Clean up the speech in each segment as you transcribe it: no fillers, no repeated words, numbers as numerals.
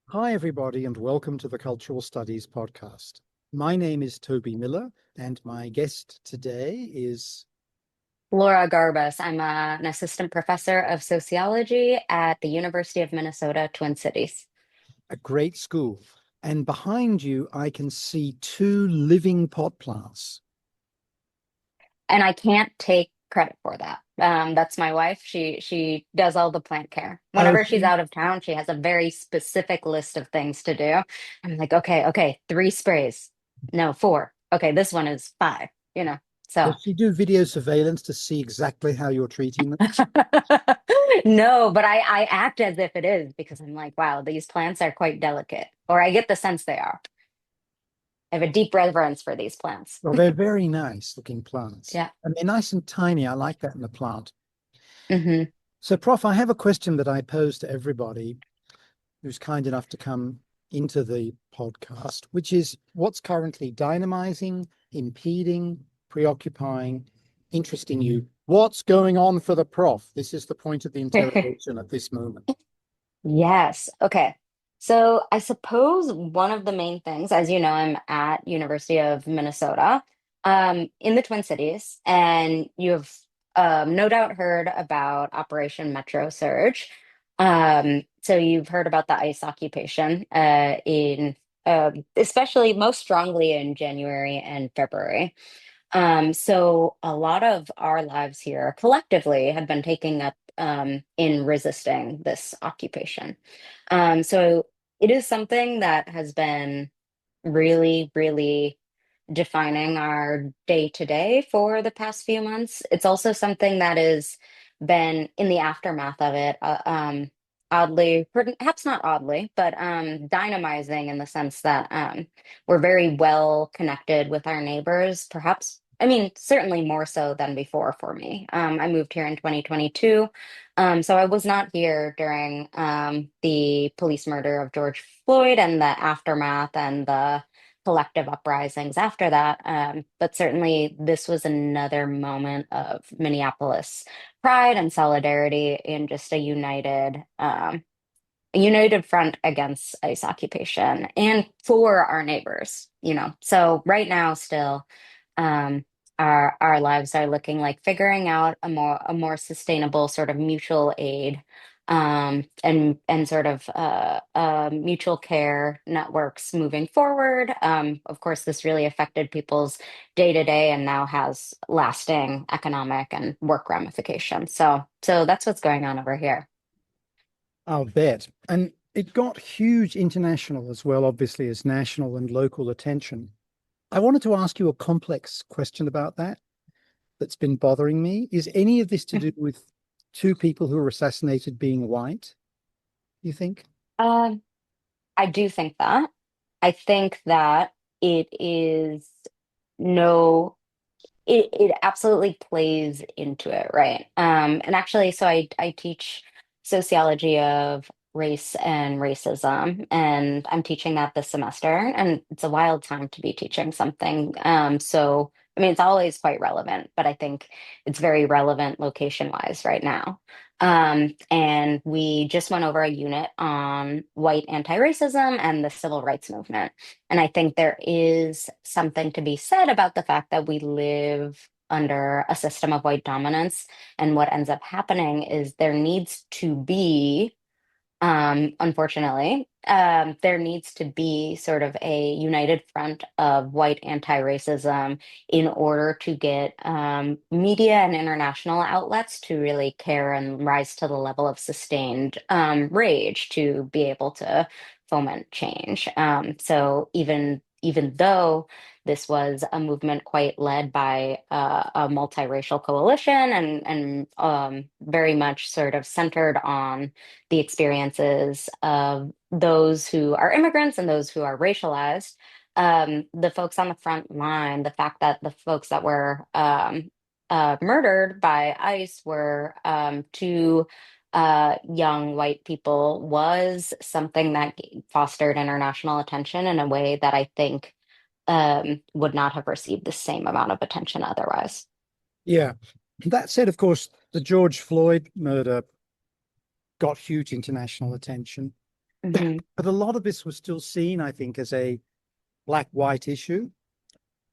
Hi, everybody, and welcome to the Cultural Studies podcast. My name is Toby Miller, and my guest today is Laura Garbes. I'm an assistant professor of sociology at the University of Minnesota, Twin Cities. a great school. And behind you, I can see two living pot plants. And I can't take credit for that. That's my wife. She does all the plant care. Oh, Whenever she's out of town, she has a very specific list of things to do. I'm like, okay, 3 sprays. No, 4. Okay, this one is 5, So does she do video surveillance to see exactly how you're treating them? no, but I act as if it is because I'm like, wow, these plants are quite delicate, or I get the sense they are. I have a deep reverence for these plants. Well, they're very nice looking plants, Yeah. and they're nice and tiny. I like that in a plant. Hmm. So, Prof, I have a question that I pose to everybody who's kind enough to come into the podcast, which is what's currently dynamizing, impeding, preoccupying, interesting you? What's going on for the prof? This is the point of the interrogation at this moment. Yes. Okay. So I suppose one of the main things, as you know, I'm at University of Minnesota, in the Twin Cities, and you've no doubt heard about Operation Metro Surge. So you've heard about the ICE occupation in especially most strongly in January and February. So a lot of our lives here collectively have been taking up in resisting this occupation. So it is something that has been really, really defining our day to day for the past few months. It's also something that has been in the aftermath of it, oddly, perhaps not oddly, but dynamizing in the sense that we're very well connected with our neighbors, perhaps. I mean, certainly more so than before for me. I moved here in 2022. So I was not here during the police murder of George Floyd and the aftermath and the collective uprisings after that. But certainly, this was another moment of Minneapolis pride and solidarity in just a united front against ICE occupation and for our neighbors. So right now, still, um, our lives are looking like figuring out a more sustainable sort of mutual aid and sort of mutual care networks moving forward. Of course, this really affected people's day to day and now has lasting economic and work ramifications. So that's what's going on over here. I'll bet. And it got huge international as well, obviously, as national and local attention. I wanted to ask you a complex question about that that's been bothering me. Is any of this to do with two people who were assassinated being white, you think? Um, I do think that. I think that it is no, it absolutely plays into it, right? And actually, so I teach sociology of race and racism, and I'm teaching that this semester, and it's a wild time to be teaching something. So I mean, it's always quite relevant, but I think it's very relevant location-wise right now. And we just went over a unit on white anti-racism and the civil rights movement. And I think there is something to be said about the fact that we live under a system of white dominance. And what ends up happening is there needs to be, unfortunately, there needs to be sort of a united front of white anti-racism in order to get media and international outlets to really care and rise to the level of sustained rage to be able to foment change. So even though this was a movement quite led by a multiracial coalition and very much sort of centered on the experiences of those who are immigrants and those who are racialized. The folks on the front line, the fact that the folks that were murdered by ICE were two young white people was something that fostered international attention in a way that I think would not have received the same amount of attention otherwise. Yeah. That said, of course, the George Floyd murder got huge international attention. Hmm. But a lot of this was still seen, I think, as a black-white issue.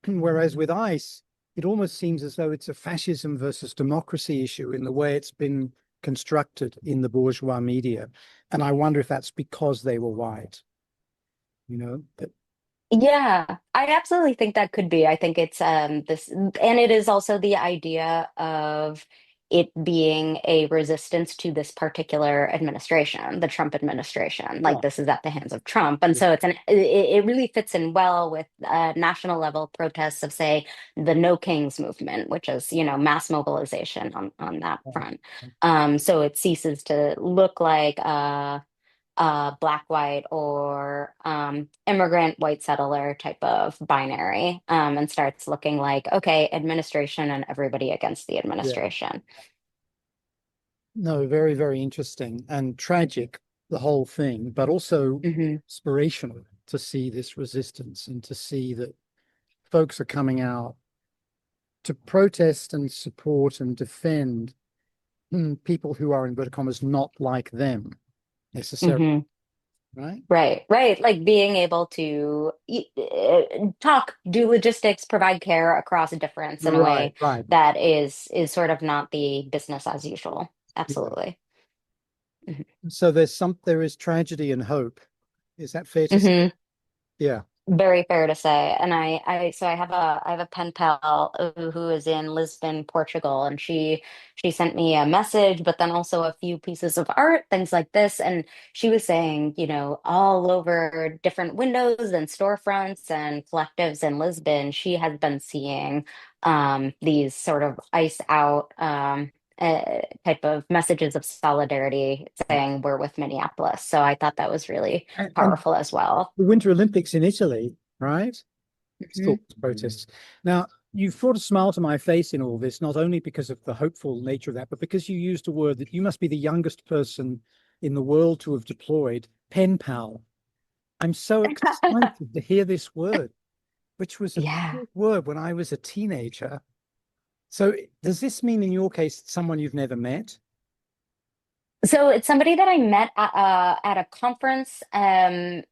Whereas with ICE, it almost seems as though it's a fascism versus democracy issue in the way it's been constructed in the bourgeois media. And I wonder if that's because they were white, you know? But Yeah, I absolutely think that could be. I think it's this, and it is also the idea of it being a resistance to this particular administration, the Trump administration. Like right, this is at the hands of Trump, and yeah, so it really fits in well with national level protests of, say, the No Kings movement, which is, mass mobilization on that front. So it ceases to look like black white or immigrant white settler type of binary, and starts looking like, okay, administration and everybody against the yeah. administration. No, very, very interesting and tragic, the whole thing, but also Hmm. inspirational to see this resistance and to see that folks are coming out to protest and support and defend people who are, in inverted commas, not like them necessarily, Hmm. right? Right, right. Like being able to talk, do logistics, provide care across a difference in a Right, way right. that is sort of not the business as usual. Yeah. Absolutely. Hmm. So there is tragedy and hope. Is that fair to say? Hmm. Yeah. Very fair to say. And so I have a pen pal who is in Lisbon, Portugal, and she sent me a message, but then also a few pieces of art, things like this. And she was saying, all over different windows and storefronts and collectives in Lisbon, she has been seeing these sort of ice out type of messages of solidarity saying we're with Minneapolis. So I thought that was really And powerful as well. the Winter Olympics in Italy, right? Mhm. Still protests. Now, you've brought a smile to my face in all this, not only because of the hopeful nature of that, but because you used a word that you must be the youngest person in the world to have deployed, pen pal. I'm so excited to hear this word, which was a Yeah. big word when I was a teenager. So does this mean in your case someone you've never met? So it's somebody that I met at a conference in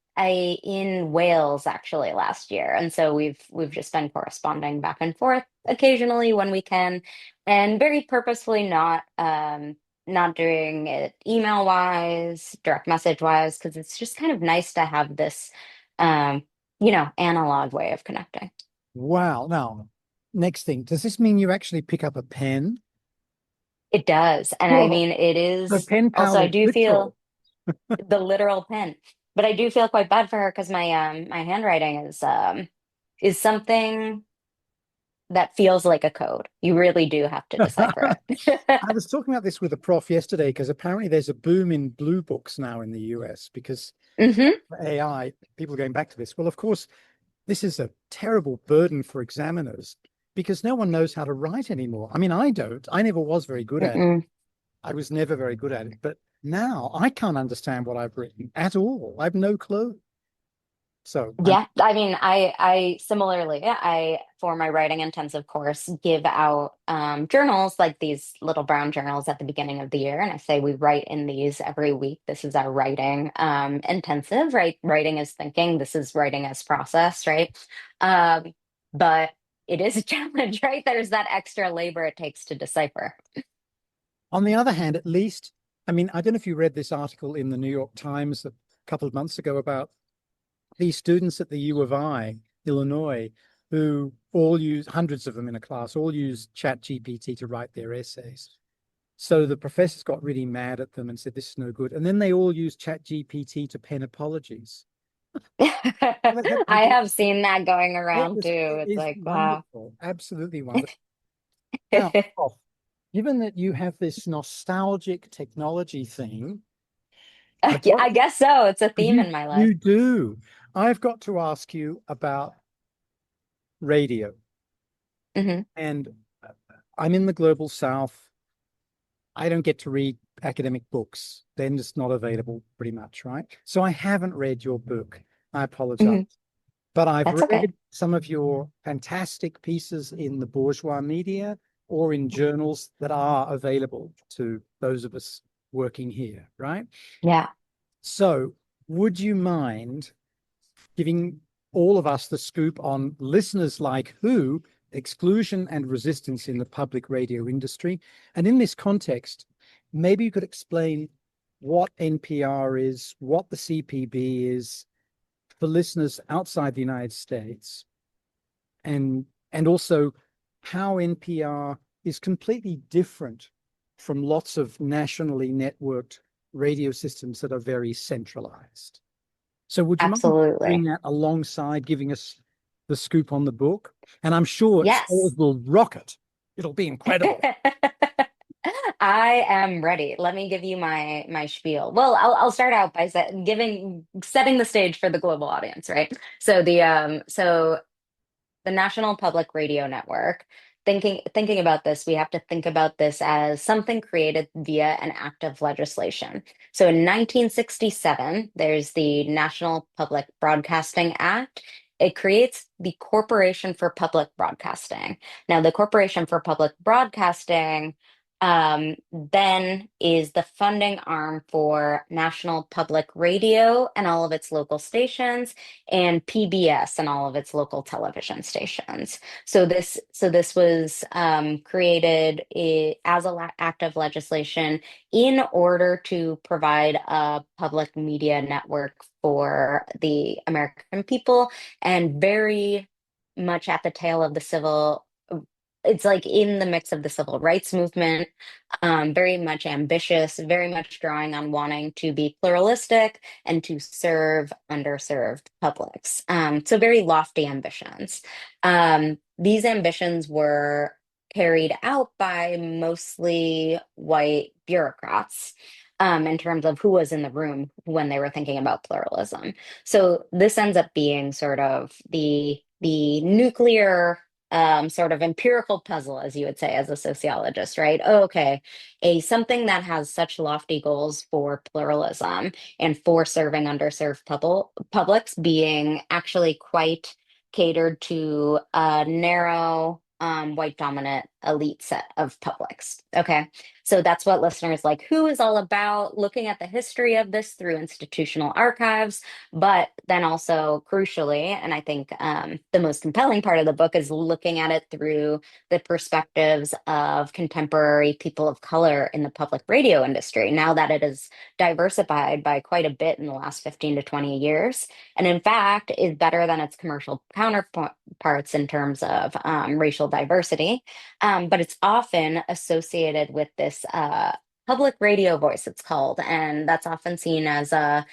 Wales actually last year, and so we've just been corresponding back and forth occasionally when we can, and very purposefully not doing it email wise, direct message wise, because it's just kind of nice to have this um, analog way of connecting. Wow. Now, next thing, does this mean you actually pick up a pen? It does, and I Whoa. mean it The is pen also pal I is do feel literal. the literal pen. But I do feel quite bad for her because my handwriting is something that feels like a code. You really do have to decipher it. I was talking about this with a prof yesterday because apparently there's a boom in blue books now in the US because Hmm. AI, people are going back to this. Well, of course, this is a terrible burden for examiners because no one knows how to write anymore. I mean, I don't. I never was very good at it. Mm-mm. I was never very good at it. But now I can't understand what I've written at all. I have no clue. So I'm Yeah, I mean, I similarly, yeah, I for my writing intensive course give out journals like these little brown journals at the beginning of the year, and I say we write in these every week. This is our writing intensive, right? Writing is thinking. This is writing as process, right? Um, but it is a challenge, right? There's that extra labor it takes to decipher. on the other hand, at least, I mean, I don't know if you read this article in the New York Times a couple of months ago about these students at the U of I, Illinois, who all use hundreds of them in a class, all use Chat GPT to write their essays. So the professors got really mad at them and said, this is no good. And then they all use Chat GPT to pen apologies. Well, I have seen that going it around too. was, it It's is like, wow. wonderful, absolutely wonderful. Now, Prof, given that you have this nostalgic technology thing, I've Yeah, got I guess so. It's a theme you in my life. you do. I've got to ask you about radio. Hmm. And I'm in the global south. I don't get to read academic books. They're just not available pretty much, right? So I haven't read your book. I apologize. Hmm. But I've That's okay. read some of your fantastic pieces in the bourgeois media or in journals that are available to those of us. working here, right? Yeah, So would you mind giving all of us the scoop on listeners like who, exclusion and resistance in the public radio industry? And in this context, maybe you could explain what NPR is, what the CPB is for listeners outside the United States, and also how NPR is completely different from lots of nationally networked radio systems that are very centralized. So would you mind doing absolutely. that alongside giving us the scoop on the book? And I'm sure scholars Yes. will rock it. It'll be incredible. I am ready. Let me give you my spiel. Well, I'll start out by setting the stage for the global audience, right? So the National Public Radio Network. Thinking about this, we have to think about this as something created via an act of legislation. So in 1967, there's the National Public Broadcasting Act. It creates the Corporation for Public Broadcasting. Now, the Corporation for Public Broadcasting then is the funding arm for National Public Radio and all of its local stations, and PBS and all of its local television stations. So this was created as an act of legislation in order to provide a public media network for the American people, and very much at the tail of the civil. It's like in the mix of the civil rights movement, very much ambitious, very much drawing on wanting to be pluralistic and to serve underserved publics. So very lofty ambitions. These ambitions were carried out by mostly white bureaucrats. In terms of who was in the room when they were thinking about pluralism. So this ends up being sort of the nuclear sort of empirical puzzle, as you would say, as a sociologist, right? Oh, okay, a something that has such lofty goals for pluralism and for serving underserved publics being actually quite catered to a narrow white dominant elite set of publics. Okay, so that's what listeners like Who is all about, looking at the history of this through institutional archives, but then also crucially, and I think the most compelling part of the book is looking at it through the perspectives of contemporary people of color in the public radio industry, now that it is diversified by quite a bit in the last 15 to 20 years, and in fact is better than its commercial counterparts in terms of racial diversity. But it's often associated with this public radio voice, it's called, and that's often seen as a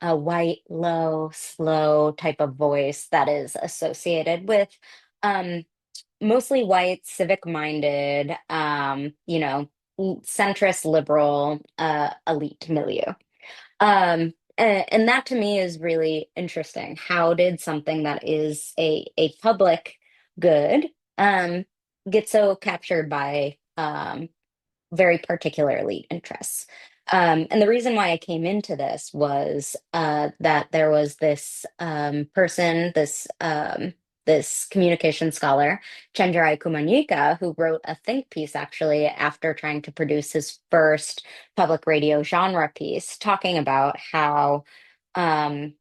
white, low, slow type of voice that is associated with um, mostly white, civic-minded, centrist liberal elite milieu. And that to me is really interesting. How did something that is a public good um, get so captured by very particular elite interests? And the reason why I came into this was that there was this person, this communication scholar, Chenjerai Kumanyika, who wrote a think piece actually after trying to produce his first public radio genre piece, talking about how um,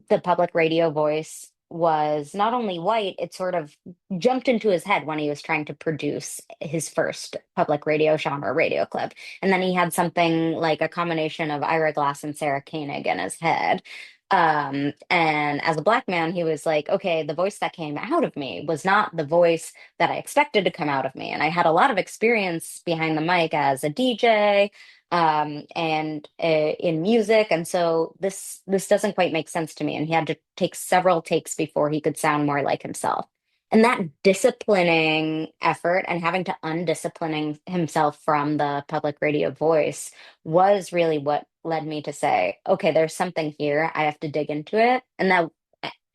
the public radio voice was not only white, it sort of jumped into his head when he was trying to produce his first public radio genre radio clip. And then he had something like a combination of Ira Glass and Sarah Koenig in his head. And as a black man, he was like, okay, the voice that came out of me was not the voice that I expected to come out of me. And I had a lot of experience behind the mic as a DJ, and in music, and so this doesn't quite make sense to me. And he had to take several takes before he could sound more like himself. And that disciplining effort and having to undisciplining himself from the public radio voice was really what led me to say, okay, there's something here. I have to dig into it. And that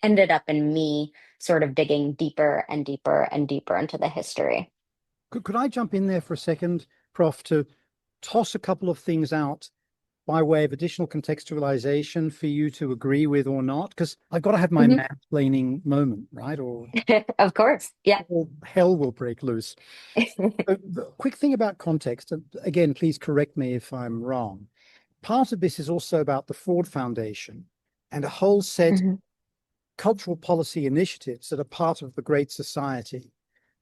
ended up in me sort of digging deeper and deeper and deeper into the history. Could I jump in there for a second, Prof, to toss a couple of things out by way of additional contextualization for you to agree with or not? Because I've got to have my Mhm. mansplaining moment, right? Of course. Yeah. Or hell will break loose. The quick thing about context, and again, please correct me if I'm wrong. Part of this is also about the Ford Foundation and a whole set of Mhm. cultural policy initiatives that are part of the Great Society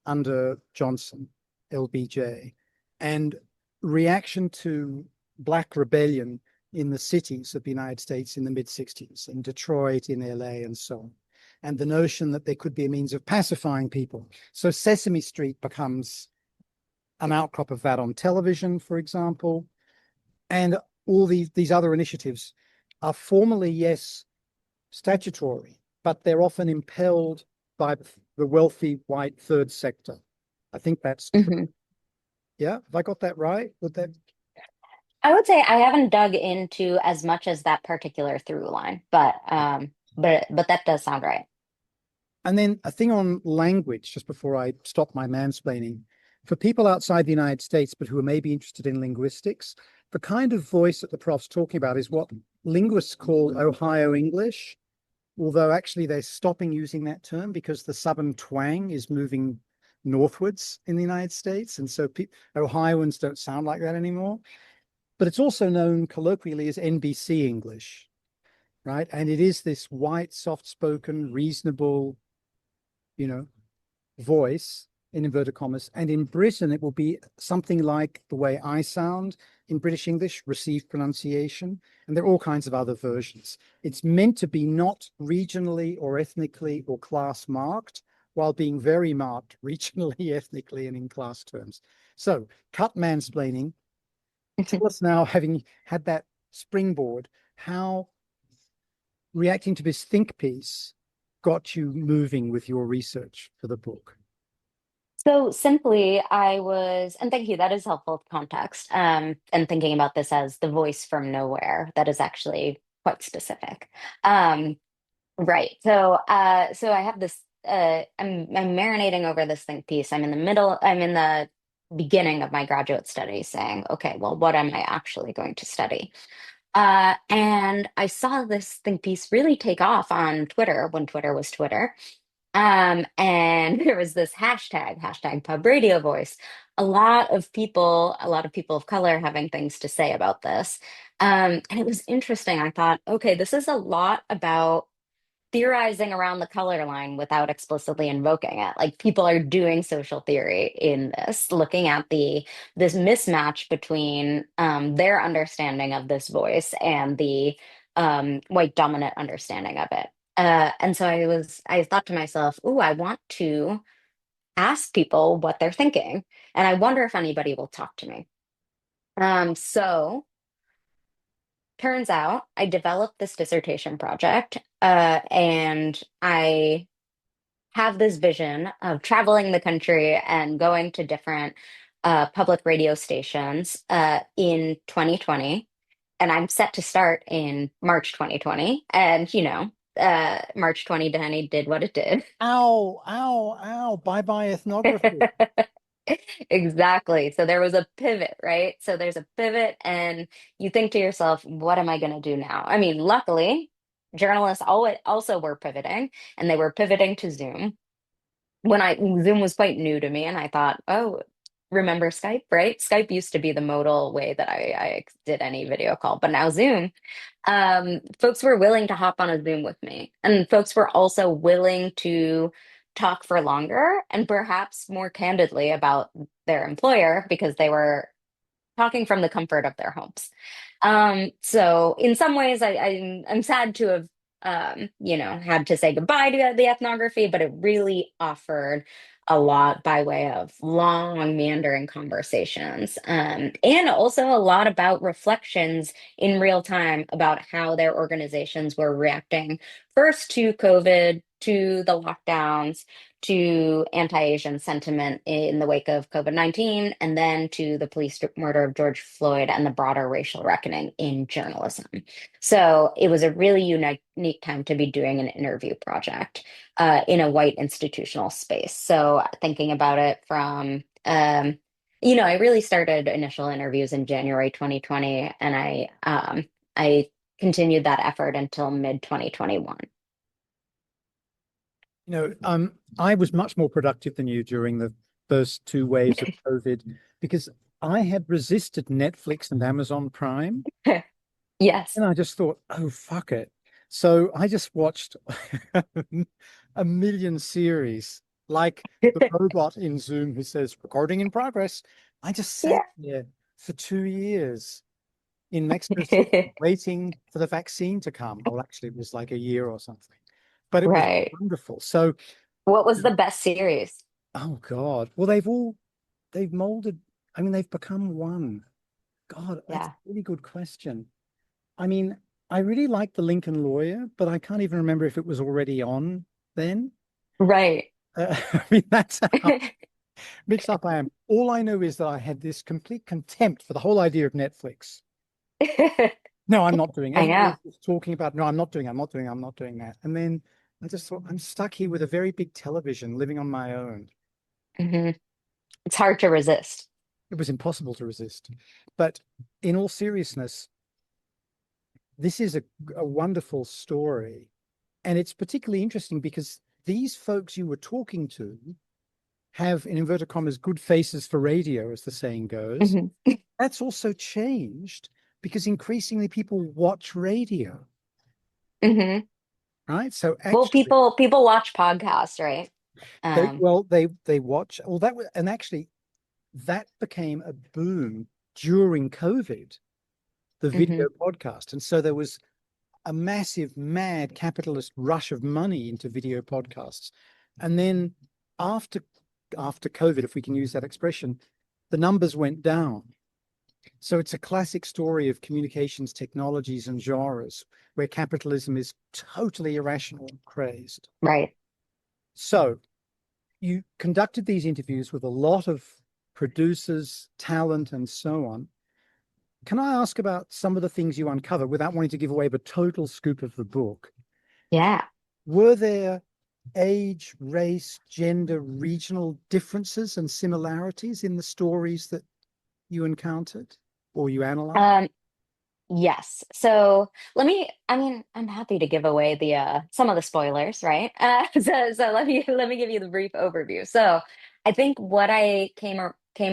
under Johnson, LBJ, and reaction to Black rebellion in the cities of the United States in the mid 60s, in Detroit, in LA, and so on. And the notion that there could be a means of pacifying people. So Sesame Street becomes an outcrop of that on television, for example. And all these other initiatives are formally, yes, statutory, but they're often impelled by the wealthy white third sector. I think that's true. Mhm. Yeah, have I got that right? Would that? I would say I haven't dug into as much as that particular through line, but that does sound right. And then a thing on language, just before I stop my mansplaining. For people outside the United States, but who are maybe interested in linguistics, the kind of voice that the prof's talking about is what linguists call Ohio English, although actually they're stopping using that term because the southern twang is moving northwards in the United States. And so Ohioans don't sound like that anymore. But it's also known colloquially as NBC English, right? And it is this white, soft spoken, reasonable, you know, voice in inverted commas. And in Britain, it will be something like the way I sound in British English, received pronunciation. And there are all kinds of other versions. It's meant to be not regionally or ethnically or class marked, while being very marked regionally, ethnically, and in class terms. So, cut mansplaining. Tell us now, having had that springboard, how reacting to this think piece got you moving with your research for the book. So simply, and thank you, that is helpful context. And thinking about this as the voice from nowhere, that is actually quite specific. Um, right. So I have this, I'm marinating over this think piece. I'm in the beginning of my graduate studies saying, okay, well, what am I actually going to study? And I saw this think piece really take off on Twitter when Twitter was Twitter. And there was this hashtag pub radio voice. A lot of people of color having things to say about this. And it was interesting. I thought, okay, this is a lot about theorizing around the color line without explicitly invoking it. Like people are doing social theory in this, looking at the this mismatch between their understanding of this voice and the white dominant understanding of it. And so I thought to myself, "Ooh, I want to ask people what they're thinking, and I wonder if anybody will talk to me." So turns out I developed this dissertation project, and I have this vision of traveling the country and going to different public radio stations in 2020. And I'm set to start in March 2020. And, March 2020 did what it did. Ow, ow, ow, bye bye ethnography. Exactly. So there was a pivot, right? So there's a pivot, and you think to yourself, what am I going to do now? I mean, luckily, journalists always also were pivoting, and they were pivoting to Zoom. Zoom was quite new to me, and I thought, oh, remember Skype, right? Skype used to be the modal way that I did any video call, but now Zoom, folks were willing to hop on a Zoom with me, and folks were also willing to talk for longer and perhaps more candidly about their employer because they were talking from the comfort of their homes. So in some ways, I'm sad to have had to say goodbye to the ethnography, but it really offered a lot by way of long, meandering conversations, and also a lot about reflections in real time about how their organizations were reacting first to COVID, to the lockdowns, to anti-Asian sentiment in the wake of COVID-19, and then to the police murder of George Floyd and the broader racial reckoning in journalism. So it was a really unique time to be doing an interview project in a white institutional space. So thinking about it from I really started initial interviews in January 2020, and I continued that effort until mid 2021. I was much more productive than you during the first two waves of COVID because I had resisted Netflix and Amazon Prime. Yes. And I just thought, oh, fuck it. So I just watched a million series, like the robot in Zoom who says recording in progress. I just sat Yeah. there for 2 years in Mexico City waiting for the vaccine to come. Well, actually, it was like a year or something, but it was Right. wonderful. So, What was the best series? oh God, well, they've molded, I mean, they've become one. God, that's a Yeah. really good question. I mean, I really like The Lincoln Lawyer, but I can't even remember if it was already on then. Right. I mean, that's how mixed up I am. All I know is that I had this complete contempt for the whole idea of Netflix. No, I'm not doing. I Everybody know. else was talking about, no, I'm not doing, I'm not doing, I'm not doing that. And then I just thought, I'm stuck here with a very big television living on my own. Hmm. It's hard to resist. It was impossible to resist. But in all seriousness, this is a wonderful story. And it's particularly interesting because these folks you were talking to have, in inverted commas, good faces for radio, as the saying goes. Hmm. That's also changed because increasingly people watch radio, Hmm. right? So Well, actually, people watch podcasts, right? they Um, well they watch. Well, that was, and actually that became a boom during COVID, the hmm. video podcast, and so there was a massive, mad capitalist rush of money into video podcasts. And then after after COVID, if we can use that expression, the numbers went down. So it's a classic story of communications technologies and genres where capitalism is totally irrational and crazed. Right. So you conducted these interviews with a lot of producers, talent, and so on. Can I ask about some of the things you uncovered without wanting to give away the total scoop of the book? Yeah. Were there age, race, gender, regional differences and similarities in the stories that you encountered or you analyzed? Um, yes. So I mean, I'm happy to give away the some of the spoilers, right? So let me give you the brief overview. So I think what I came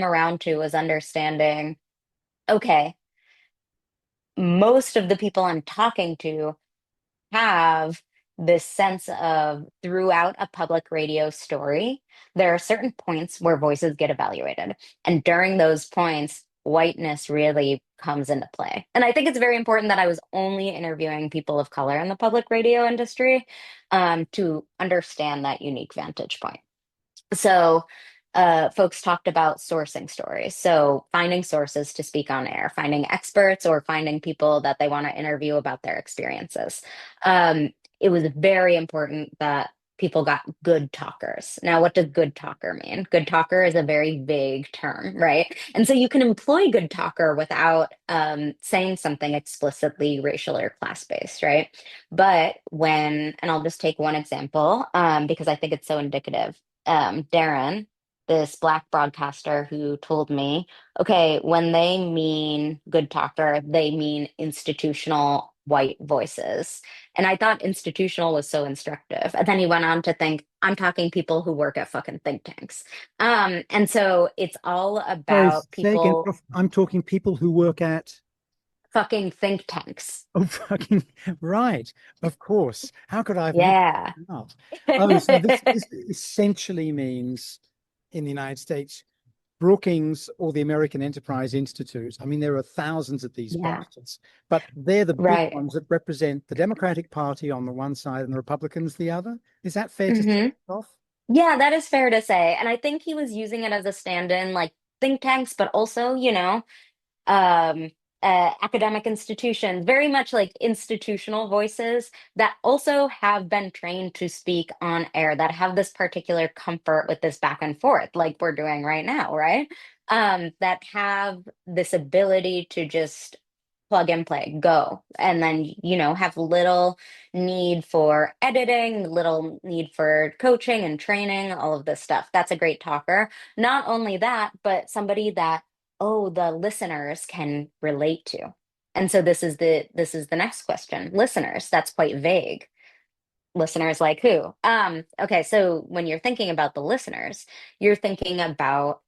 around to was understanding, okay, most of the people I'm talking to have this sense of throughout a public radio story, there are certain points where voices get evaluated. And during those points, whiteness really comes into play. And I think it's very important that I was only interviewing people of color in the public radio industry to understand that unique vantage point. So, folks talked about sourcing stories. So, finding sources to speak on air, finding experts, or finding people that they want to interview about their experiences. It was very important that people got good talkers. Now, what does good talker mean? Good talker is a very vague term, right? And so you can employ good talker without saying something explicitly racial or class based, right? But and I'll just take one example because I think it's so indicative. Darren, this black broadcaster who told me, okay, when they mean good talker, they mean institutional white voices. And I thought institutional was so instructive. And then he went on to think, I'm talking people who work at fucking think tanks. And so it's all Sorry, about say again. people I'm talking people who work at, fucking think tanks. oh, fucking, right. Of course. How could I have missed Yeah. that out? Oh, so this essentially means in the United States, Brookings or the American Enterprise Institute. I mean, there are thousands of these Yeah. bastards, but they're the big Right. ones that represent the Democratic Party on the one side and the Republicans the other. Is that fair to say, Hmm. off? Yeah, that is fair to say. And I think he was using it as a stand-in, like think tanks, but also, um, academic institutions, very much like institutional voices that also have been trained to speak on air, that have this particular comfort with this back and forth, like we're doing right now, right? That have this ability to just plug and play, go. And then, have little need for editing, little need for coaching and training, all of this stuff. That's a great talker. Not only that, but somebody that, oh, the listeners can relate to. And so this is the next question. Listeners, that's quite vague. Listeners like who? Okay, so when you're thinking about the listeners, you're thinking about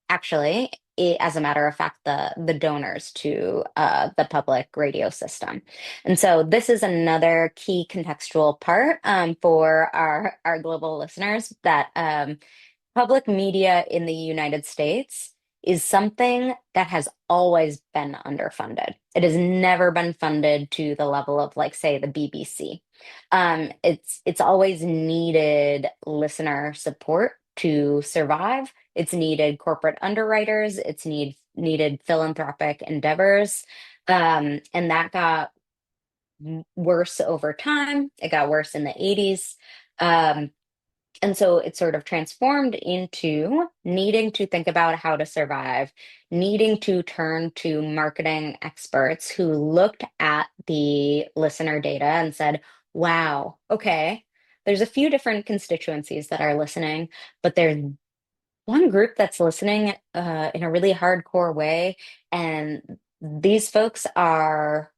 actually, as a matter of fact, the donors to the public radio system. And so this is another key contextual part for our global listeners that public media in the United States is something that has always been underfunded. It has never been funded to the level of, like, say, the BBC. It's always needed listener support to survive. It's needed corporate underwriters. It's needed philanthropic endeavors, and that got worse over time. It got worse in the 80s. Um, and so it sort of transformed into needing to think about how to survive, needing to turn to marketing experts who looked at the listener data and said, wow, okay, there's a few different constituencies that are listening, but there's one group that's listening in a really hardcore way, and these folks are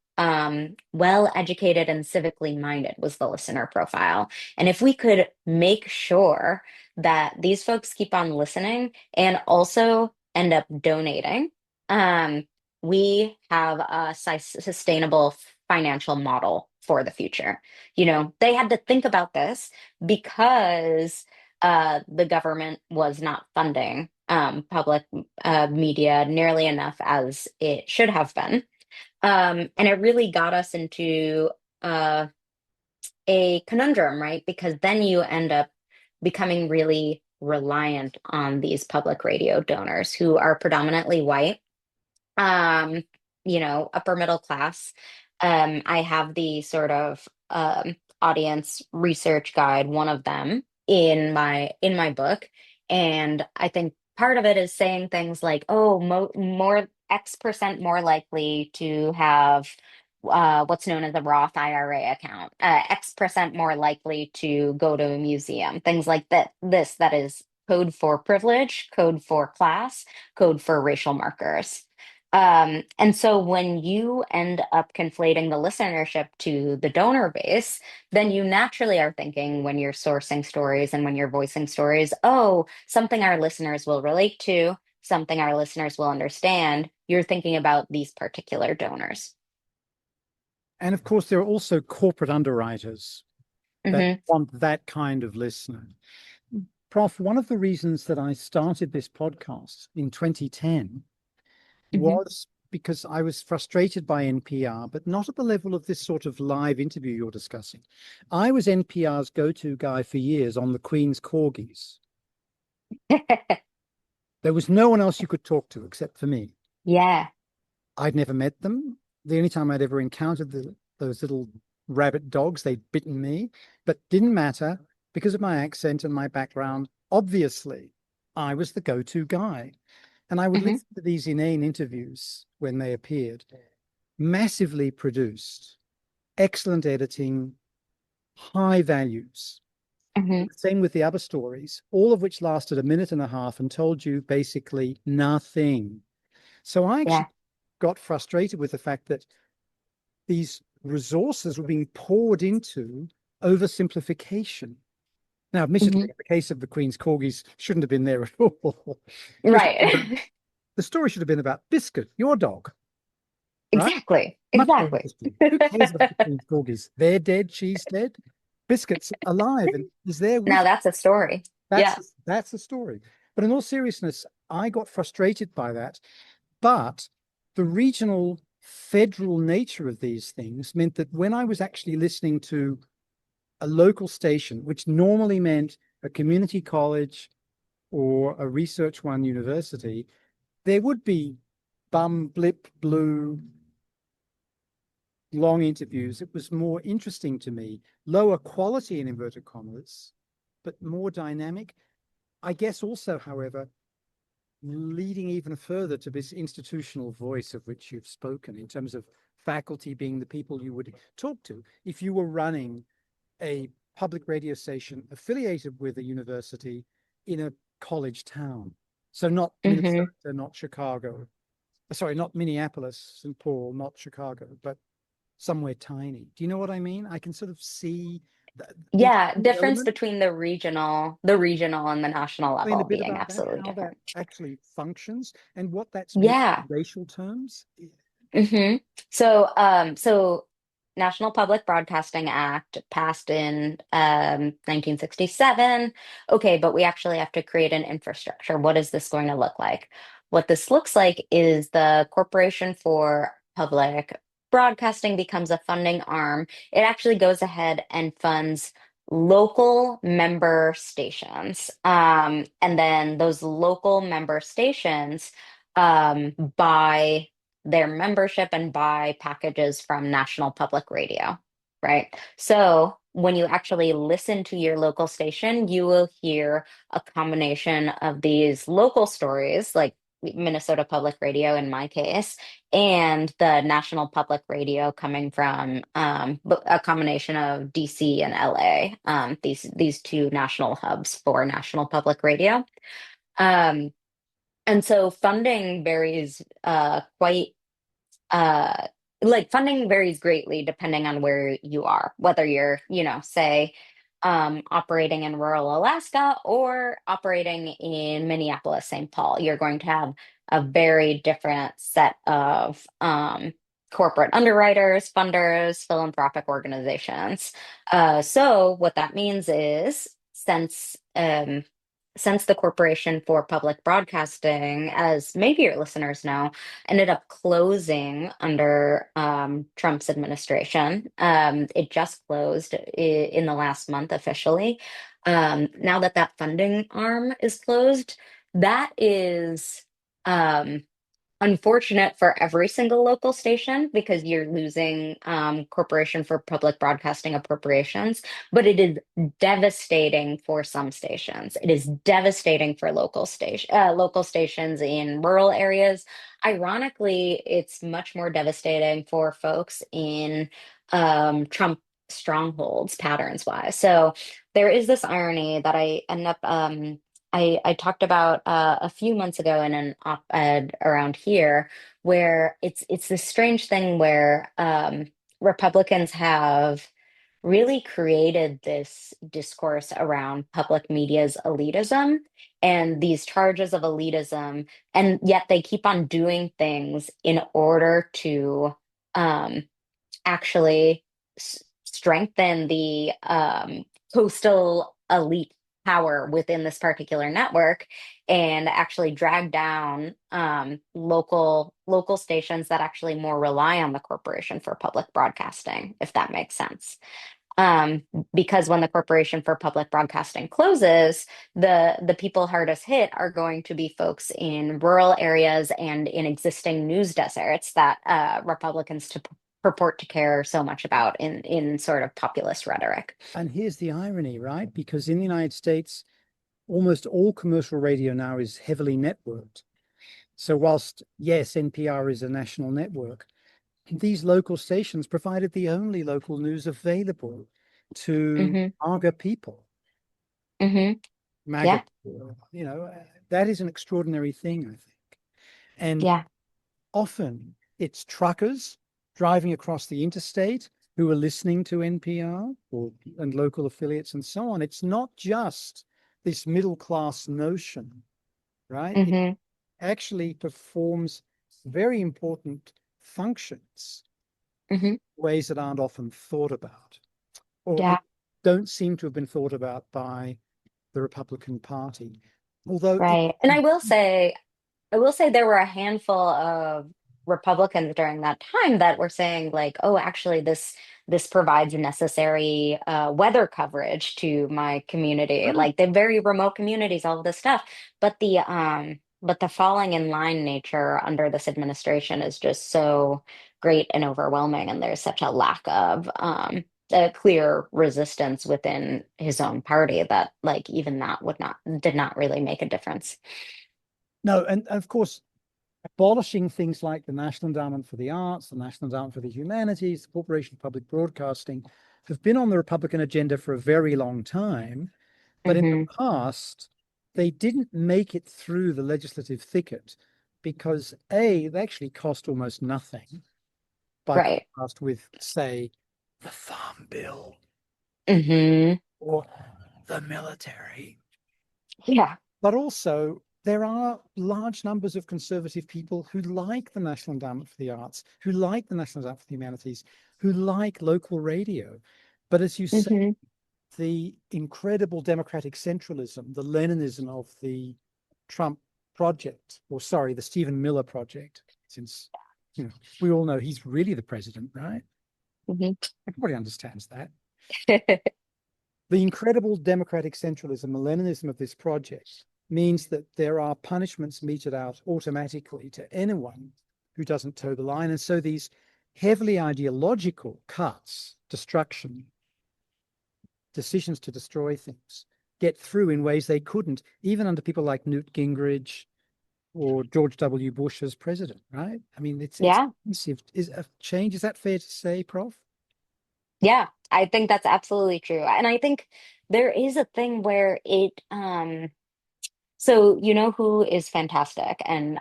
well educated and civically minded, was the listener profile. And if we could make sure that these folks keep on listening and also end up donating, um, we have a sustainable financial model for the future. They had to think about this because the government was not funding public media nearly enough as it should have been. And it really got us into uh, a conundrum, right? Because then you end up becoming really reliant on these public radio donors who are predominantly white, um, upper middle class. I have the sort of audience research guide, one of them in my book, and I think part of it is saying things like, "Oh, more X% more likely to have." What's known as a Roth IRA account, X% more likely to go to a museum, things like that. That is code for privilege, code for class, code for racial markers. And so when you end up conflating the listenership to the donor base, then you naturally are thinking, when you're sourcing stories and when you're voicing stories, oh, something our listeners will relate to, something our listeners will understand. You're thinking about these particular donors. And of course, there are also corporate underwriters that Hmm. want that kind of listener. Prof, one of the reasons that I started this podcast in 2010 Hmm. was because I was frustrated by NPR, but not at the level of this sort of live interview you're discussing. I was NPR's go-to guy for years on the Queen's corgis. There was no one else you could talk to except for me. Yeah. I'd never met them. The only time I'd ever encountered those little rabbit dogs, they'd bitten me, but didn't matter because of my accent and my background. Obviously, I was the go-to guy. And I would Hmm. listen to these inane interviews when they appeared, massively produced, excellent editing, high values. Hmm. Same with the other stories, all of which lasted a minute and a half and told you basically nothing. So I Yeah. actually got frustrated with the fact that these resources were being poured into oversimplification. Now, admittedly, Hmm. in the case of the Queen's corgis, shouldn't have been there at all. Right. The story should have been about Biscuit, your dog, right? Exactly. Much more Exactly. interesting. Who cares about the Queen's corgis? They're dead, she's dead. Biscuit's alive and is there Now with that's a story. Yeah. that's the story. But in all seriousness, I got frustrated by that. But the regional federal nature of these things meant that when I was actually listening to a local station, which normally meant a community college or a research one university, there would be bum, blip, blue, long interviews. It was more interesting to me, lower quality in inverted commas, but more dynamic. I guess also, however, leading even further to this institutional voice of which you've spoken, in terms of faculty being the people you would talk to if you were running a public radio station affiliated with a university in a college town. So not Hmm. Minnesota, not Chicago, sorry, not Minneapolis, St. Paul, not Chicago, but somewhere tiny. Do you know what I mean? I can sort of see the Yeah, two difference element. between the regional and the national Explain a level bit being about that, absolutely how that different. actually functions and what that's meant Yeah. in racial terms. Hmm. So National Public Broadcasting Act passed in 1967. Okay, but we actually have to create an infrastructure. What is this going to look like? What this looks like is the Corporation for Public Broadcasting becomes a funding arm. It actually goes ahead and funds local member stations. And then those local member stations buy their membership and buy packages from National Public Radio, right? So when you actually listen to your local station, you will hear a combination of these local stories, like Minnesota Public Radio in my case, and the National Public Radio coming from a combination of DC and LA, these two national hubs for National Public Radio. Um, and so funding varies quite uh like funding varies greatly depending on where you are, whether you're, say, operating in rural Alaska or operating in Minneapolis, St. Paul. You're going to have a very different set of corporate underwriters, funders, philanthropic organizations. So what that means is since the Corporation for Public Broadcasting, as maybe your listeners know, ended up closing under Trump's administration. It just closed in the last month officially. Now that that funding arm is closed, that is um, unfortunate for every single local station because you're losing Corporation for Public Broadcasting appropriations, but it is devastating for some stations. It is devastating for local stations in rural areas. Ironically, it's much more devastating for folks in Trump strongholds patterns wise. So there is this irony that I end up I talked about a few months ago in an op-ed around here, where it's this strange thing where Republicans have really created this discourse around public media's elitism and these charges of elitism, and yet they keep on doing things in order to um, actually strengthen the coastal elite power within this particular network and actually drag down local stations that actually more rely on the Corporation for Public Broadcasting, if that makes sense. Um, because when the Corporation for Public Broadcasting closes, the people hardest hit are going to be folks in rural areas and in existing news deserts that Republicans to purport to care so much about in sort of populist rhetoric. And here's the irony, right? Because in the United States, almost all commercial radio now is heavily networked. So whilst, yes, NPR is a national network, these local stations provided the only local news available to Hmm. MAGA people, Hmm. MAGA Yeah, people. That is an extraordinary thing, I think. And yeah. often it's truckers driving across the interstate who are listening to NPR and local affiliates and so on. It's not just this middle class notion, right? It Hmm. actually performs very important functions, Hmm. ways that aren't often thought about, or Yeah. don't seem to have been thought about by the Republican Party. Although it, Right. And I will say there were a handful of Republicans during that time that were saying like, "Oh, actually, this provides necessary weather coverage to my community, ah, like the very remote communities, all of this stuff." But the falling in line nature under this administration is just so great and overwhelming, and there's such a lack of a clear resistance within his own party that like even that would not did not really make a difference. No, and of course, abolishing things like the National Endowment for the Arts, the National Endowment for the Humanities, the Corporation for Public Broadcasting have been on the Republican agenda for a very long time. But in the Hmm. past, they didn't make it through the legislative thicket because A, they actually cost almost nothing by Right. contrast with, say, the Farm Bill Hmm. or the military. Yeah. But also, there are large numbers of conservative people who like the National Endowment for the Arts, who like the National Endowment for the Humanities, who like local radio. But as you say, Hmm. the incredible democratic centralism, the Leninism of the Trump project, or sorry, the Stephen Miller project, since you know, we all know he's really the president, right? Hmm. Everybody understands that. The incredible democratic centralism, the Leninism of this project means that there are punishments meted out automatically to anyone who doesn't toe the line. And so these heavily ideological cuts, destruction, decisions to destroy things get through in ways they couldn't, even under people like Newt Gingrich or George W. Bush as president, right? I mean, it's Yeah. massive. Is a change, is that fair to say, Prof? Yeah. I think that's absolutely true. And I think there is a thing where so you know who is fantastic, and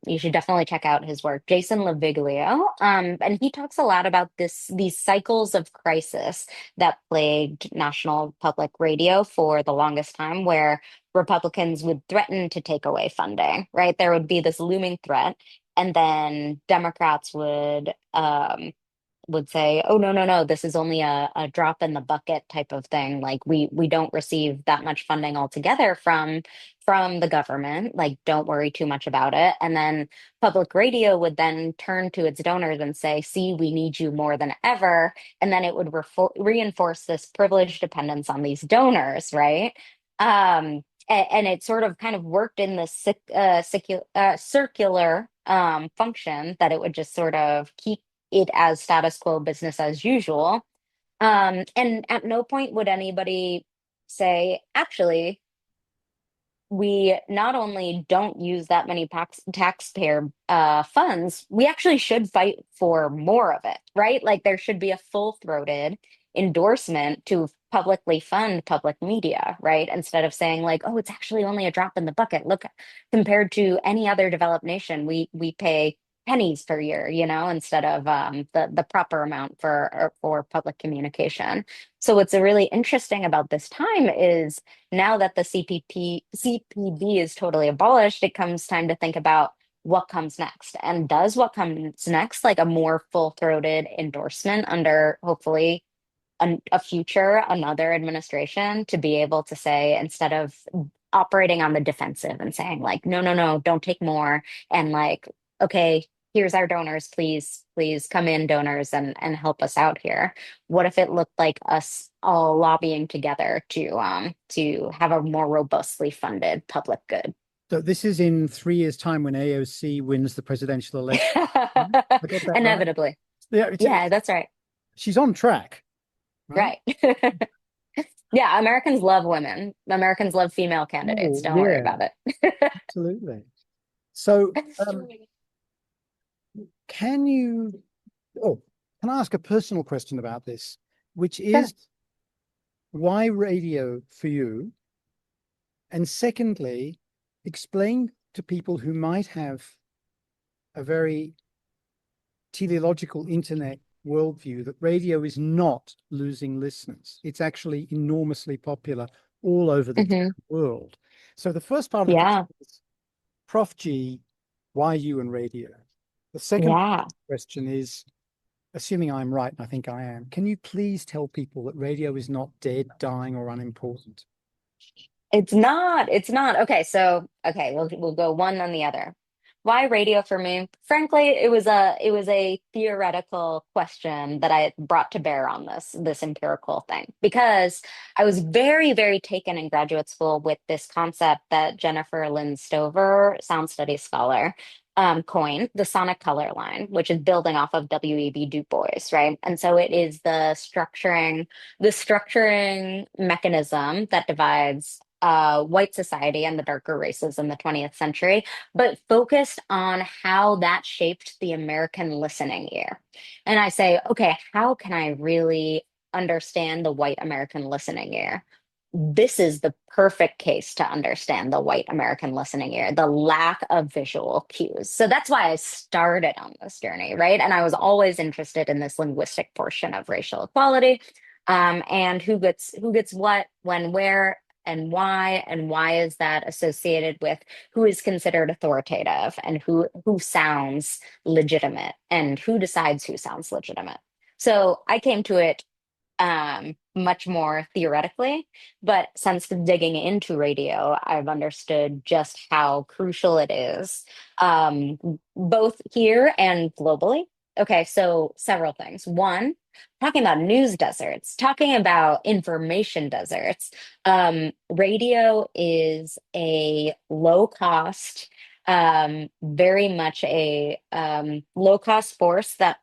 you should definitely check out his work, Jason Leviglio. And he talks a lot about these cycles of crisis that plagued national public radio for the longest time, where Republicans would threaten to take away funding, right? There would be this looming threat, and then Democrats would say, "Oh no, no, no, this is only a drop in the bucket type of thing. Like we don't receive that much funding altogether from the government. Like don't worry too much about it." And then public radio would then turn to its donors and say, "See, we need you more than ever." And then it would reinforce this privileged dependence on these donors, right? And it sort of kind of worked in this circular function that it would just sort of keep it as status quo, business as usual. And at no point would anybody say, actually, we not only don't use that many taxpayer funds, we actually should fight for more of it, right? Like there should be a full-throated endorsement to publicly fund public media, right? Instead of saying like, oh, it's actually only a drop in the bucket. Look, compared to any other developed nation, we pay pennies per year, instead of the proper amount for public communication. So what's really interesting about this time is now that the CPB is totally abolished, it comes time to think about what comes next. And does what comes next, like a more full-throated endorsement under hopefully a future, another administration, to be able to say, instead of operating on the defensive and saying, like, no, no, no, don't take more. And like, okay, here's our donors, please, please come in, donors, and help us out here. What if it looked like us all lobbying together to have a more robustly funded public good? So this is in 3 years' time when AOC wins the presidential election. Right? I got that right. Inevitably. Yeah, Yeah, that's right. she's on track, right? Right. Yeah, Americans love women. Americans love female candidates. Oh, Don't worry yeah, about it. absolutely. So, can you, oh, can I ask a personal question about this, which Sure. is why radio for you? And secondly, explain to people who might have a very teleological internet worldview that radio is not losing listeners. It's actually enormously popular all over the Hmm. damn world. So the first part of the question Yeah. is, Prof G, why you and radio? The second Yeah. question is, assuming I'm right, and I think I am, can you please tell people that radio is not dead, dying, or unimportant? It's not. It's not. Okay, we'll go one on the other. Why radio for me? Frankly, it was a theoretical question that I brought to bear on this empirical thing, because I was very, very taken in graduate school with this concept that Jennifer Lynn Stover, sound studies scholar, coined, the sonic color line, which is building off of W.E.B. Du Bois, right? And so it is the structuring mechanism that divides white society and the darker races in the 20th century, but focused on how that shaped the American listening ear. And I say, okay, how can I really understand the white American listening ear? This is the perfect case to understand the white American listening ear, the lack of visual cues. So that's why I started on this journey, right? And I was always interested in this linguistic portion of racial equality, and who gets what, when, where, and why is that associated with who is considered authoritative and who sounds legitimate and who decides who sounds legitimate. So I came to it much more theoretically. But since digging into radio, I've understood just how crucial it is, both here and globally. Okay, so several things. One, talking about news deserts, talking about information deserts. Radio is a low cost, very much a low cost force that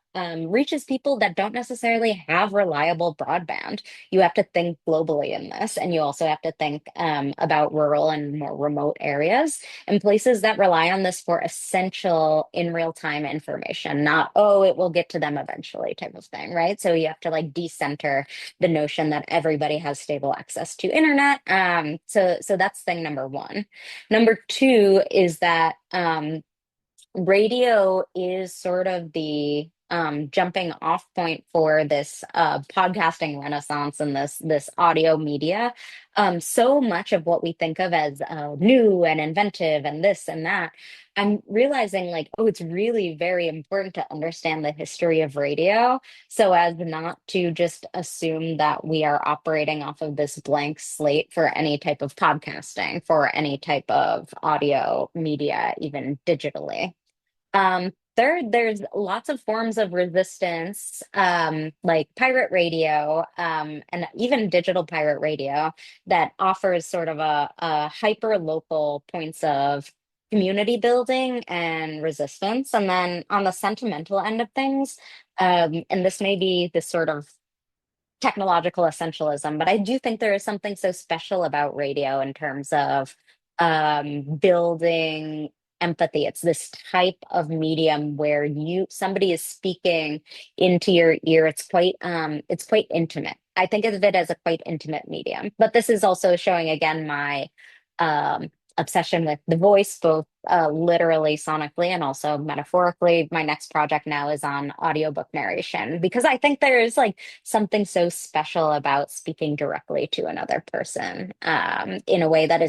reaches people that don't necessarily have reliable broadband. You have to think globally in this, and you also have to think about rural and more remote areas and places that rely on this for essential in real time information, not, oh, it will get to them eventually type of thing, right? So you have to like decenter the notion that everybody has stable access to internet. So that's thing number one. Number two is that radio is sort of the jumping off point for this podcasting renaissance and this audio media. So much of what we think of as new and inventive and this and that, I'm realizing like, oh, it's really very important to understand the history of radio so as not to just assume that we are operating off of this blank slate for any type of podcasting, for any type of audio media, even digitally. Third, there's lots of forms of resistance, like pirate radio, and even digital pirate radio that offers sort of a hyper local points of community building and resistance. And then on the sentimental end of things, and this may be this sort of technological essentialism, but I do think there is something so special about radio in terms of building empathy. It's this type of medium where somebody is speaking into your ear. It's quite intimate. I think of it as a quite intimate medium. But this is also showing again my um obsession with the voice, both literally sonically and also metaphorically. My next project now is on audiobook narration because I think there is like something so special about speaking directly to another person in a way that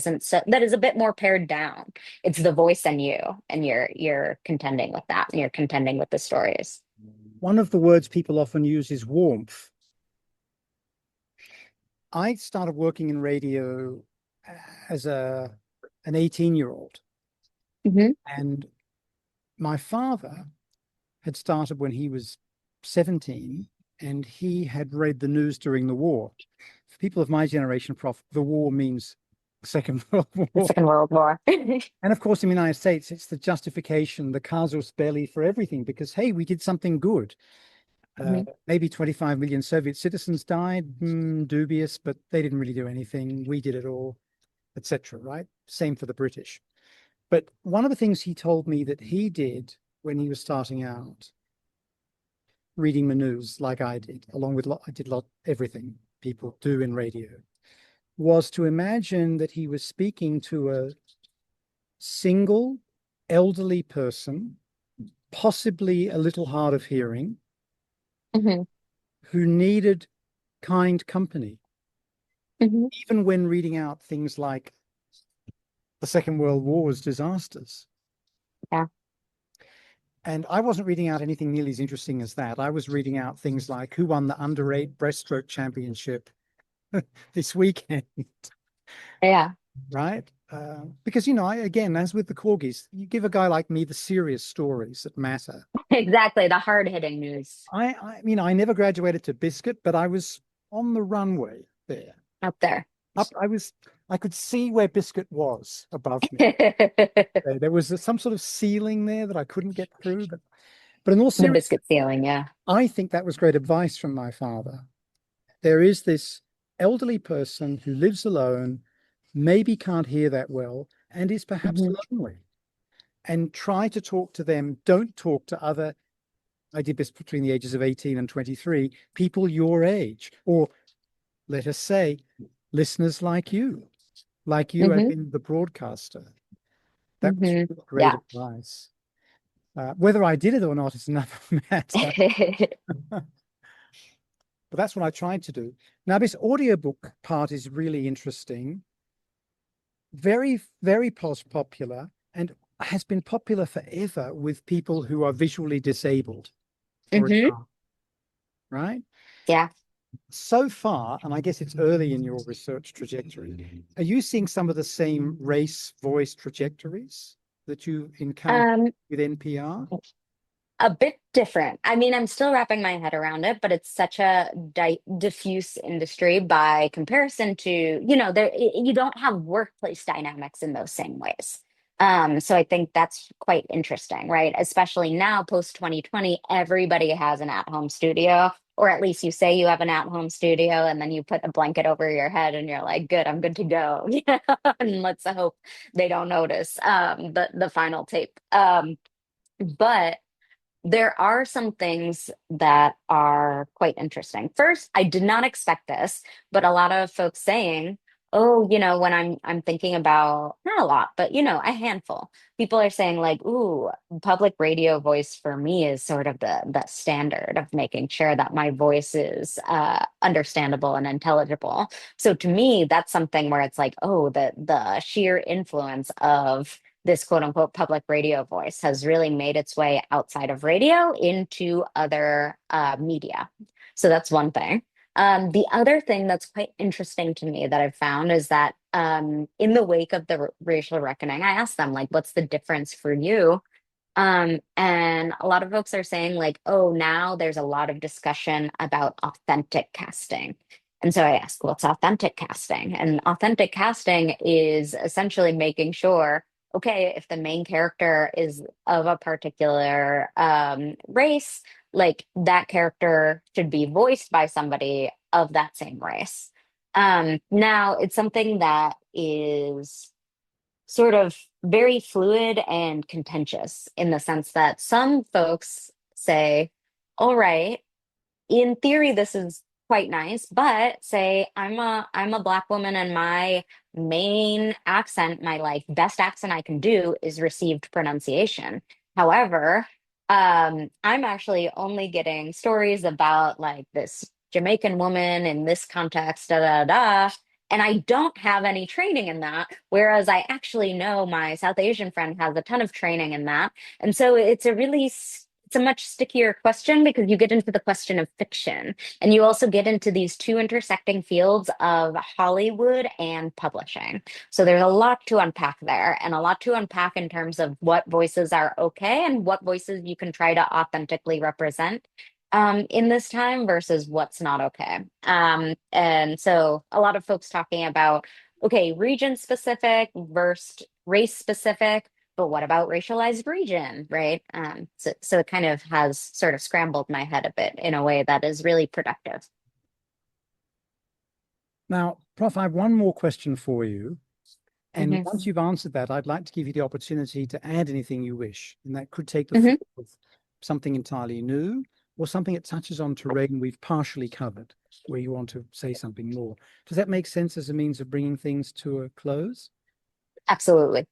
that is a bit more pared down. It's the voice and you, and you're contending with that, and you're contending with the stories. One of the words people often use is warmth. I started working in radio as an 18-year-old, Hmm. and my father had started when he was 17, and he had read the news during the war. For people of my generation, Prof, the war means Second World The War. Second World War. And of course, in the United States, it's the justification, the casus belli for everything, because, hey, we did something good. Mhm. Maybe 25 million Soviet citizens died, dubious, but they didn't really do anything. We did it all, etc. Right? Same for the British. But one of the things he told me that he did when he was starting out, reading the news like I did, along with I did everything people do in radio, was to imagine that he was speaking to a single elderly person, possibly a little hard of hearing, Mhm. who needed kind company, Mhm. even when reading out things like the Second World War's disasters. Yeah. And I wasn't reading out anything nearly as interesting as that. I was reading out things like who won the under-8 breaststroke championship this weekend, Yeah. right? Because, again, as with the corgis, you give a guy like me the serious stories that matter. Exactly. The hard-hitting news I never graduated to biscuit, but I was on the runway there. up there. I could see where biscuit was above me. There was some sort of ceiling there that I couldn't get through. But in all The seriousness, biscuit ceiling, yeah. I think that was great advice from my father. There is this elderly person who lives alone, maybe can't hear that well, and is perhaps Hmm. lonely. And try to talk to them. Don't talk to other, I did this between the ages of 18 and 23, people your age, or let us say, listeners like you Hmm. in the broadcaster. That was Hmm. really great Yeah. advice. Whether I did it or not is another matter, but that's what I tried to do. Now, this audiobook part is really interesting, very, very popular, and has been popular forever with people who are visually disabled, for Hmm. example, right? Yeah. So far, and I guess it's early in your research trajectory, are you seeing some of the same race voice trajectories that you encounter Um, with NPR? a bit different. I mean, I'm still wrapping my head around it, but it's such a di diffuse industry by comparison to, there you don't have workplace dynamics in those same ways. So I think that's quite interesting, right? Especially now, post 2020, everybody has an at-home studio, or at least you say you have an at-home studio, and then you put a blanket over your head and you're like, good, I'm good to go. And let's hope they don't notice the final tape. But there are some things that are quite interesting. First, I did not expect this, but a lot of folks saying, "Oh, when I'm thinking about not a lot, but a handful." People are saying like, "Ooh, public radio voice for me is sort of the standard of making sure that my voice is understandable and intelligible." So to me, that's something where it's like, "Oh, the sheer influence of." This quote unquote public radio voice has really made its way outside of radio into other media. So that's one thing. The other thing that's quite interesting to me that I've found is that in the wake of the racial reckoning, I asked them, like, what's the difference for you? And a lot of folks are saying, like, oh, now there's a lot of discussion about authentic casting. And so I asked, what's authentic casting? And authentic casting is essentially making sure, okay, if the main character is of a particular race, like that character should be voiced by somebody of that same race. Now, it's something that is sort of very fluid and contentious in the sense that some folks say, all right, in theory this is quite nice, but say I'm a black woman and my main accent, my like best accent I can do is received pronunciation. However, I'm actually only getting stories about like this Jamaican woman in this context, da da da. And I don't have any training in that, whereas I actually know my South Asian friend has a ton of training in that. And so it's a much stickier question because you get into the question of fiction and you also get into these two intersecting fields of Hollywood and publishing. So there's a lot to unpack there and a lot to unpack in terms of what voices are okay and what voices you can try to authentically represent in this time versus what's not okay. And so a lot of folks talking about, okay, region specific versus race specific, but what about racialized region, right? So it kind of has sort of scrambled my head a bit in a way that is really productive. Now, Prof, I have one more question for you. And Hmm. once you've answered that, I'd like to give you the opportunity to add anything you wish. And that could take the form Hmm. of something entirely new or something that touches on terrain we've partially covered, where you want to say something more. Does that make sense as a means of bringing things to a close? Absolutely.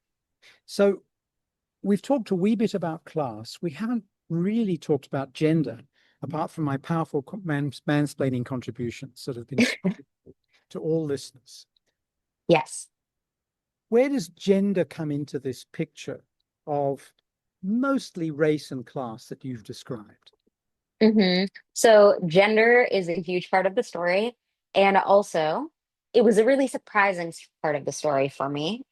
So we've talked a wee bit about class. We haven't really talked about gender, apart from my powerful mansplaining contributions that have been to all listeners. Yes. Where does gender come into this picture of mostly race and class that you've described? So gender is a huge part of the story. And also, it was a really surprising part of the story for me,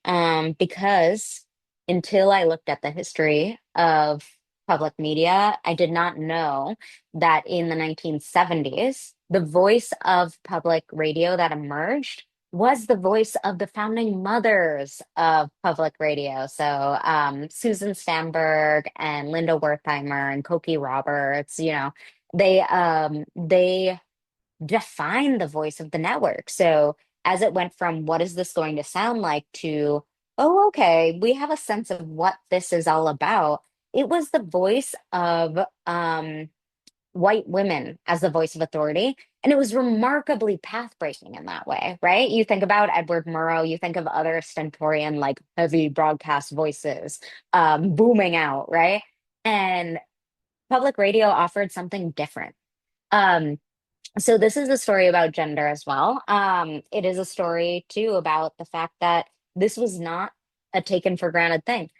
because until I looked at the history of public media, I did not know that in the 1970s, the voice of public radio that emerged was the voice of the founding mothers of public radio. So Susan Stamberg and Linda Wertheimer and Cokie Roberts, they define the voice of the network. So as it went from what is this going to sound like to, oh, okay, we have a sense of what this is all about. It was the voice of white women as the voice of authority. And it was remarkably path breaking in that way, right? You think about Edward Murrow, you think of other stentorian, like heavy broadcast voices booming out, right? And public radio offered something different. Um, so this is a story about gender as well. It is a story too about the fact that this was not a taken for granted thing.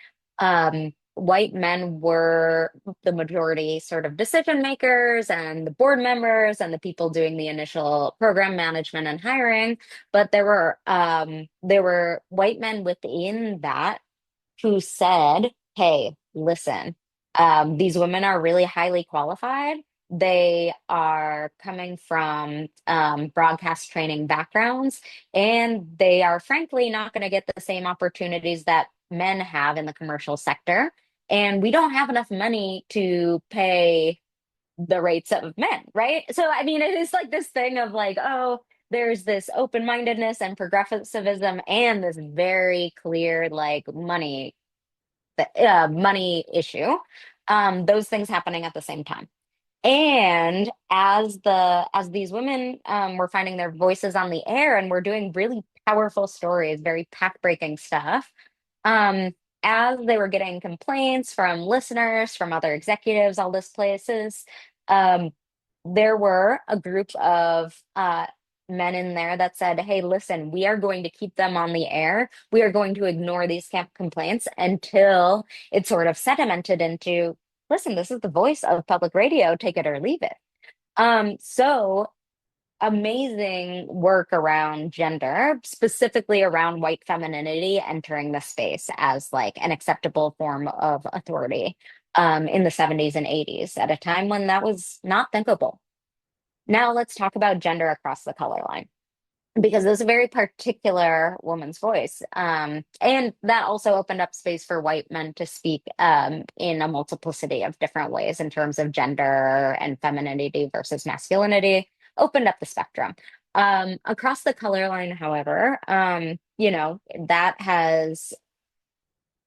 White men were the majority sort of decision makers and the board members and the people doing the initial program management and hiring, but there were white men within that who said, hey, listen, these women are really highly qualified. They are coming from broadcast training backgrounds, and they are frankly not going to get the same opportunities that men have in the commercial sector. And we don't have enough money to pay the rates of men, right? So, I mean, it is like this thing of like, oh, there's this open-mindedness and progressivism and this very clear like money issue, those things happening at the same time. And as these women were finding their voices on the air and were doing really powerful stories, very path-breaking stuff, um, as they were getting complaints from listeners, from other executives, all these places, um, there were a group of men in there that said, hey, listen, we are going to keep them on the air. We are going to ignore these complaints until it's sort of sedimented into, listen, this is the voice of public radio, take it or leave it. So amazing work around gender, specifically around white femininity entering the space as like an acceptable form of authority in the 70s and 80s at a time when that was not thinkable. Now let's talk about gender across the color line because there's a very particular woman's voice. And that also opened up space for white men to speak in a multiplicity of different ways in terms of gender and femininity versus masculinity, opened up the spectrum. Across the color line, however, that has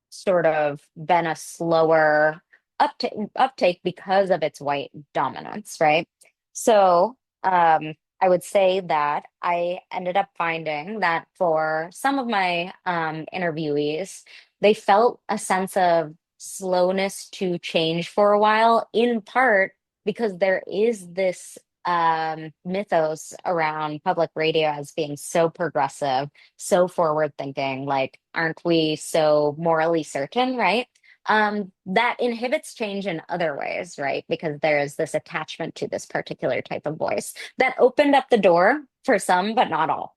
sort of been a slower uptake because of its white dominance, right? So I would say that I ended up finding that for some of my interviewees, they felt a sense of slowness to change for a while, in part because there is this mythos around public radio as being so progressive, so forward thinking, like, aren't we so morally certain, right? That inhibits change in other ways, right? Because there's this attachment to this particular type of voice that opened up the door for some, but not all.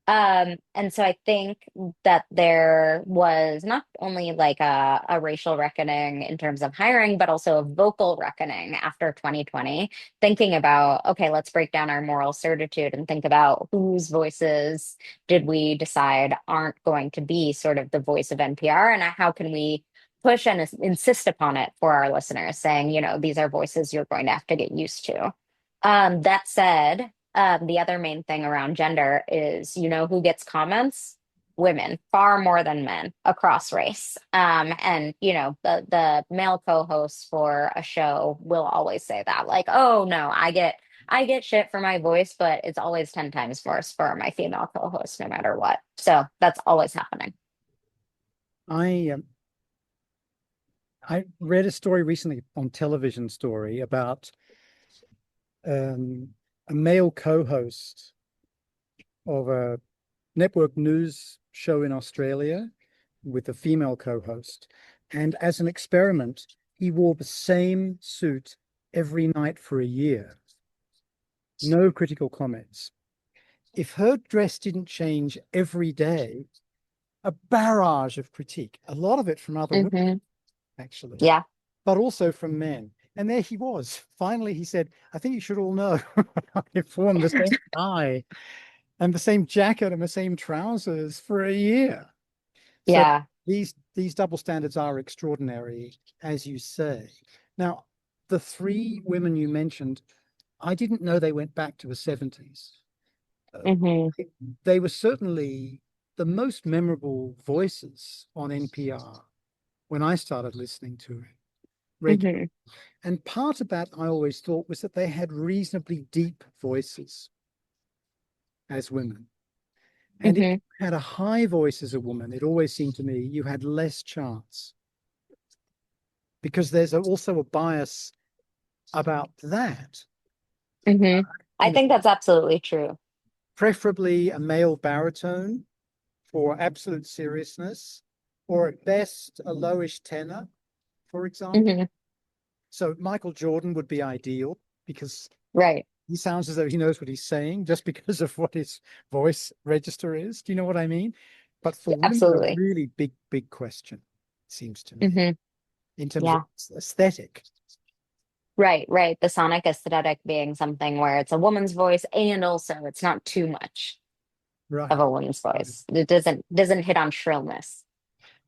And so I think that there was not only like a racial reckoning in terms of hiring, but also a vocal reckoning after 2020, thinking about, okay, let's break down our moral certitude and think about whose voices did we decide aren't going to be sort of the voice of NPR, and how can we push and insist upon it for our listeners, saying, these are voices you're going to have to get used to. That said, the other main thing around gender is, who gets comments? Women, far more than men across race. And the male co-hosts for a show will always say that, like, oh no, I get shit for my voice, but it's always 10 times worse for my female co-host, no matter what. So that's always happening. I I read a story recently on Television Story about um, a male co-host of a network news show in Australia with a female co-host. And as an experiment, he wore the same suit every night for a year. No critical comments. If her dress didn't change every day, a barrage of critique, a lot of it from other women, Hmm. actually, Yeah, but also from men. And there he was. Finally, he said, I think you should all know I've worn the same tie and the same jacket and the same trousers for a year. So yeah. these double standards are extraordinary, as you say. Now, the three women you mentioned, I didn't know they went back to the 70s. Hmm. They were certainly the most memorable voices on NPR when I started listening to it regularly. Hmm. And part of that I always thought was that they had reasonably deep voices as women. And if Hmm. you had a high voice as a woman, it always seemed to me you had less chance because there's also a bias about that. Hmm. I You know, think that's absolutely true. preferably a male baritone for absolute seriousness, or at best a lowish tenor, for example. Hmm. So Michael Jordan would be ideal because Right. he sounds as though he knows what he's saying just because of what his voice register is. Do you know what I mean? But for Yeah, women, a absolutely. really big, big question, it seems to me, Hmm. in terms of Yeah. aesthetic. Right, right. The sonic aesthetic being something where it's a woman's voice and also it's not too much of Right. a woman's voice. It doesn't hit on shrillness, so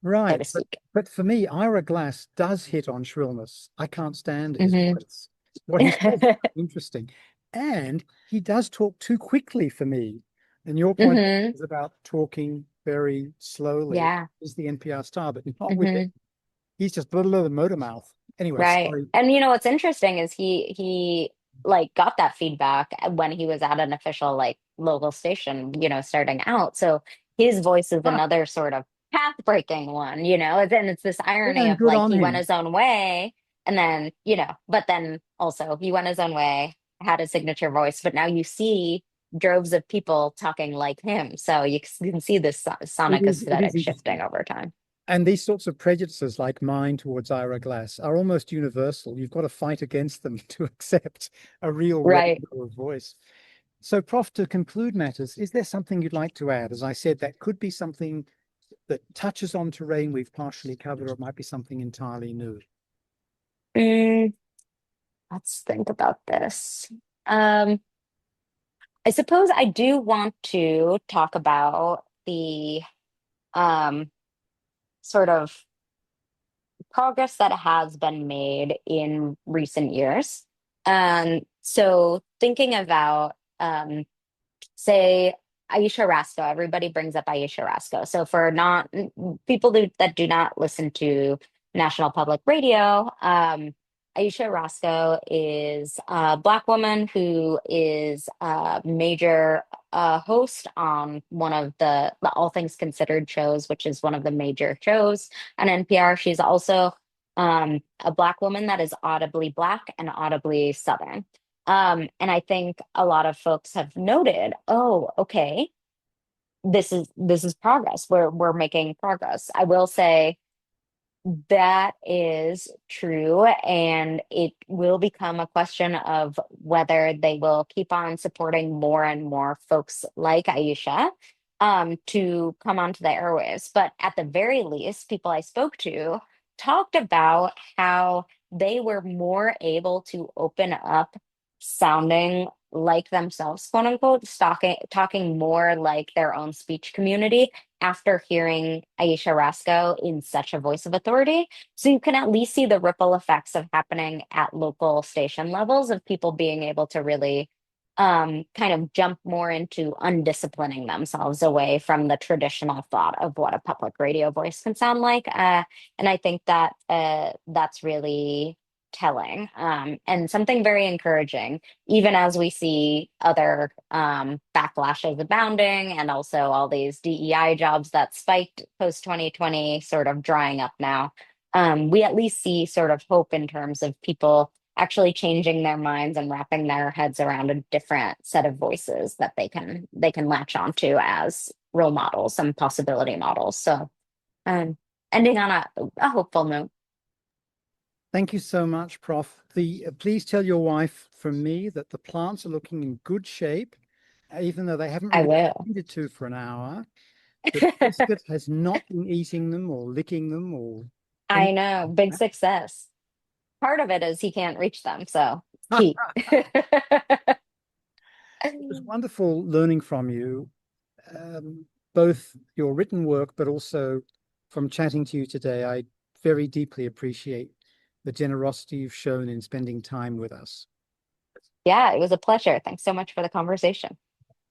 Right. to speak. But for me, Ira Glass does hit on shrillness. I can't stand his Hmm. voice. What he says is interesting. And he does talk too quickly for me. And your point Hmm. is about talking very slowly Yeah. is the NPR style, but not with him. Hmm. He's just blah, blah, motor mouth. Anyway, Right. sorry. And what's interesting is he like got that feedback when he was at an official like local station, starting out. So his voice is Ah, another sort of path breaking one, and it's this yeah, irony and of good like on he went him. his own way and then, but then also he went his own way, had a signature voice, but now you see droves of people talking like him. So you can see this sonic It is aesthetic shifting interesting. over time. And these sorts of prejudices, like mine towards Ira Glass, are almost universal. You've got to fight against them to accept a real Right. rainbow of voice. So, Prof, to conclude matters, is there something you'd like to add? As I said, that could be something that touches on terrain we've partially covered, or it might be something entirely new. Mm, let's think about this. Um, I suppose I do want to talk about the um, sort of progress that has been made in recent years. So thinking about say Aisha Rasco. Everybody brings up Aisha Rasco. So for not people that do not listen to National Public Radio, Aisha Rasco is a Black woman who is a major host on one of the All Things Considered shows, which is one of the major shows on NPR. She's also a Black woman that is audibly Black and audibly Southern. And I think a lot of folks have noted, oh, okay, this is progress. We're making progress. I will say that is true, and it will become a question of whether they will keep on supporting more and more folks like Aisha to come onto the airwaves. But at the very least, people I spoke to talked about how they were more able to open up sounding like themselves, quote unquote, talking more like their own speech community after hearing Aisha Rasco in such a voice of authority. So you can at least see the ripple effects of happening at local station levels of people being able to really kind of jump more into undisciplining themselves away from the traditional thought of what a public radio voice can sound like. And I think that that's really telling and something very encouraging, even as we see other backlashes abounding and also all these DEI jobs that spiked post 2020 sort of drying up now. We at least see sort of hope in terms of people actually changing their minds and wrapping their heads around a different set of voices that they can latch onto as role models and possibility models. So um, ending on a hopeful note. Thank you so much, Prof. Please tell your wife from me that the plants are looking in good shape, even though they haven't I really will. needed to for an hour. The biscuit has not been eating them or licking them or I anything know, like big that. success. Part of it is he can't reach them, so it's key. It was wonderful learning from you, um, both your written work, but also from chatting to you today. I very deeply appreciate the generosity you've shown in spending time with us. Yeah, it was a pleasure. Thanks so much for the conversation.